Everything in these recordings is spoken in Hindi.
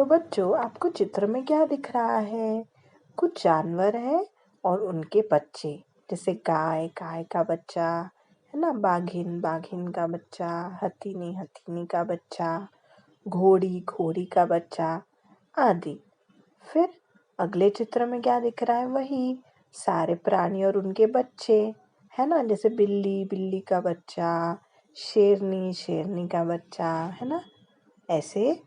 तो बच्चों आपको चित्र में क्या दिख रहा है? कुछ जानवर है और उनके बच्चे, जैसे गाय, गाय का बच्चा, है ना, बाघिन, बाघिन का बच्चा, हथिनी, हथिनी का बच्चा, घोड़ी, घोड़ी का बच्चा आदि। फिर अगले चित्र में क्या दिख रहा है? वही सारे प्राणी और उनके बच्चे, है ना, जैसे बिल्ली, बिल्ली का बच्चा, शेरनी, शेरनी का बच्चा, है ना। ऐसे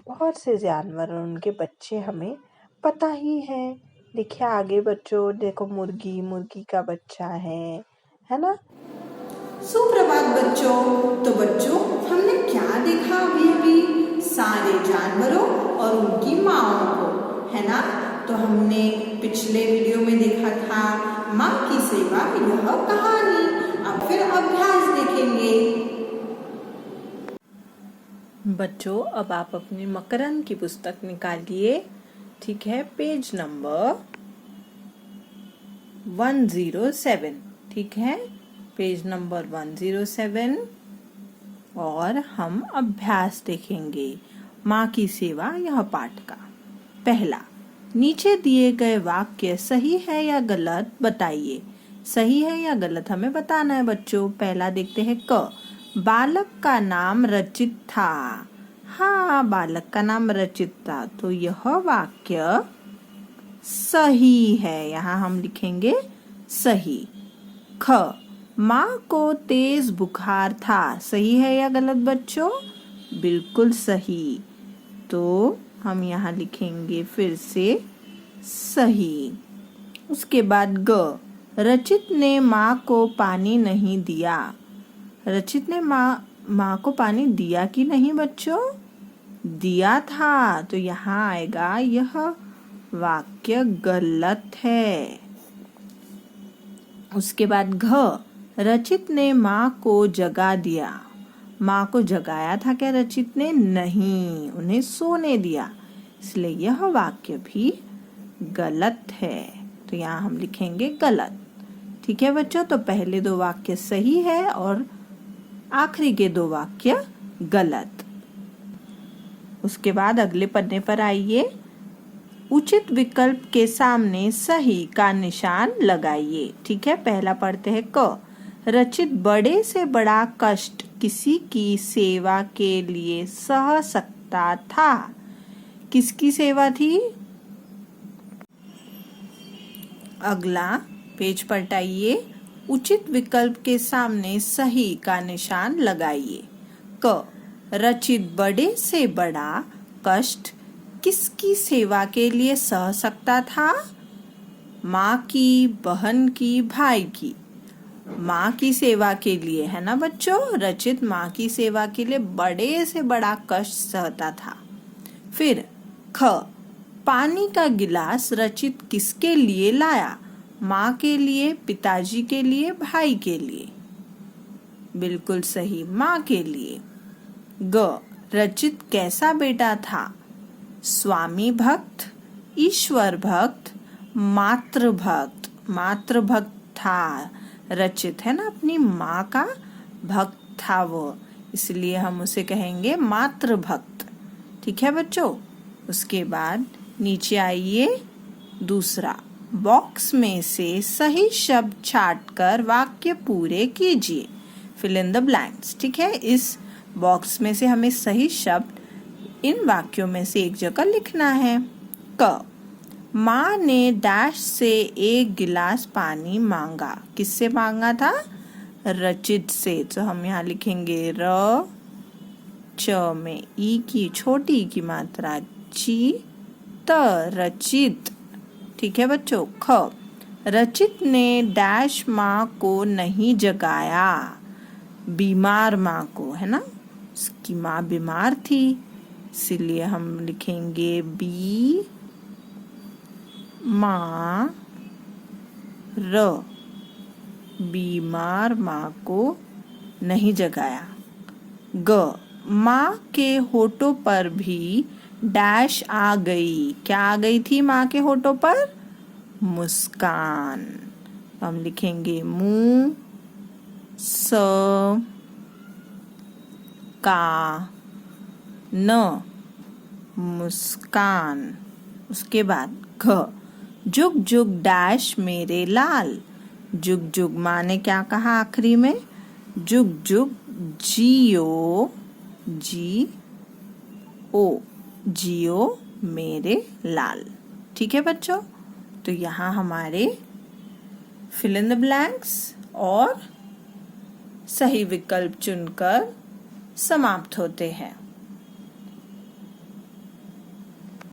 बहुत से जानवर और उनके बच्चे हमें पता ही है। देखिए आगे बच्चों, देखो मुर्गी, मुर्गी का बच्चा है ना। सुप्रभात बच्चों। तो बच्चों हमने क्या देखा अभी अभी? सारे जानवरों और उनकी माँओं को, है ना। तो हमने पिछले वीडियो में देखा था माँ की सेवा यह कहानी। अब फिर अभ्यास देखेंगे। बच्चों अब आप अपनी मकरंद की पुस्तक निकालिए। ठीक है, पेज नंबर 107। ठीक है, पेज नंबर 107 और हम अभ्यास देखेंगे। माँ की सेवा यह पाठ का। पहला, नीचे दिए गए वाक्य सही है या गलत बताइए। सही है या गलत हमें बताना है बच्चों। पहला देखते हैं क, बालक का नाम रचित था। हाँ, बालक का नाम रचित था, तो यह वाक्य सही है। यहाँ हम लिखेंगे सही। ख, माँ को तेज बुखार था। सही है या गलत बच्चों? बिल्कुल सही। तो हम यहाँ लिखेंगे फिर से सही। उसके बाद ग, रचित ने माँ को पानी नहीं दिया। रचित ने माँ को पानी दिया कि नहीं बच्चों? दिया था, तो यहाँ आएगा यह वाक्य गलत है। उसके बाद घ, रचित ने माँ को जगा दिया। माँ को जगाया था क्या रचित ने? नहीं, उन्हें सोने दिया, इसलिए यह वाक्य भी गलत है। तो यहाँ हम लिखेंगे गलत। ठीक है बच्चों, तो पहले दो वाक्य सही है और आखिरी के दो वाक्य गलत। उसके बाद अगले पन्ने पर आइए। उचित विकल्प के सामने सही का निशान लगाइए। ठीक है, पहला पढ़ते हैं क, रचित बड़े से बड़ा कष्ट किसी की सेवा के लिए सह सकता था। किसकी सेवा थी? अगला पेज पलटाइए। उचित विकल्प के सामने सही का निशान लगाइए। क, रचित बड़े से बड़ा कष्ट किसकी सेवा के लिए सह सकता था? माँ की, बहन की, भाई की। माँ की सेवा के लिए, है ना बच्चों। रचित माँ की सेवा के लिए बड़े से बड़ा कष्ट सहता था। फिर ख, पानी का गिलास रचित किसके लिए लाया? माँ के लिए, पिताजी के लिए, भाई के लिए। बिल्कुल सही, माँ के लिए। ग, रचित कैसा बेटा था? स्वामी भक्त, ईश्वर भक्त, मातृभक्त। मातृभक्त था रचित, है ना, अपनी माँ का भक्त था वो, इसलिए हम उसे कहेंगे मातृभक्त। ठीक है बच्चों। उसके बाद नीचे आइए। दूसरा, बॉक्स में से सही शब्द छांटकर वाक्य पूरे कीजिए। Fill in the blanks. ठीक है, इस बॉक्स में से हमें सही शब्द इन वाक्यों में से एक जगह लिखना है। क, माँ ने डैश से एक गिलास पानी मांगा। किससे मांगा था? रचित से। तो हम यहाँ लिखेंगे र, च में ई की छोटी की मात्रा ची, त, रचित। ठीक है बच्चों। ख, रचित ने डैश माँ को नहीं जगाया। बीमार माँ को, है ना, उसकी माँ बीमार थी, इसीलिए हम लिखेंगे बी माँ र, बीमार माँ को नहीं जगाया। ग, माँ के होठों पर भी डैश आ गई। क्या आ गई थी माँ के होठों पर? मुस्कान। हम लिखेंगे मुँह स का न, मुस्कान। उसके बाद घ, जुग जुग डैश मेरे लाल। जुग जुग माँ ने क्या कहा आखिरी में? जुग जुग जियो, जी ओ, जियो मेरे लाल। ठीक है बच्चों, तो यहाँ हमारे फिल इन द ब्लैंक्स और सही विकल्प चुनकर समाप्त होते हैं।